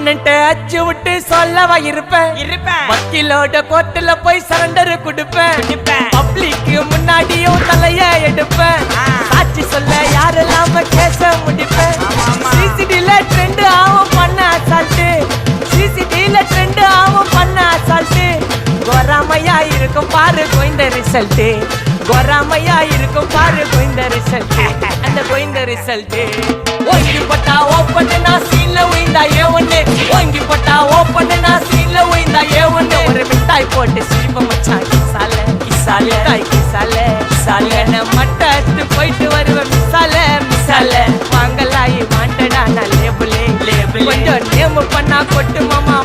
ஆப்பனன்ட்ட அச்சு விட்டு சொல்லவா இருப்பேன் வக்கீலோட கோர்ட்டுல போய் சரண்டர் கொடுப்பேன் பப்ளிக்கு முன்னாடியும் தலைய எடுப்பேன் சாட்சி சொல்ல யாரெல்லாம கேச முடிப்பேன் சிசிடில ட்ரெண்ட் ஆகும் பண்ண அசால்ட்டு சிசிடில ட்ரெண்ட் ஆகும் பண்ண அசால்ட்டு கோராமையா இருக்கும் பாரு கோயிந்த ரிசல்ட் கோராமையா இருக்கும் பாரு கோயிந்த ரிசல்ட் அந்த கோயிந்த ரிசல்ட் ஓங்கி பட்டா ஓப்பன் நான் சீன்ல உயிந்தா ஏ ஒண்ணு ஓங்கி பட்டா ஓப்பன் நான் சீன்ல உயிந்தா ஏ ஒண்ணு ஒரு மிட்டாய் போட்டு சிரிப்ப மச்சான் கிசால கிசால தாய் கிசால கிசால மட்டத்து போயிட்டு வருவேன் மிசால மிசால வாங்கலாயி மாண்டடா நான் லேபிளே லேபிள் கொஞ்சம் நேம் பண்ணா கொட்டு மாமா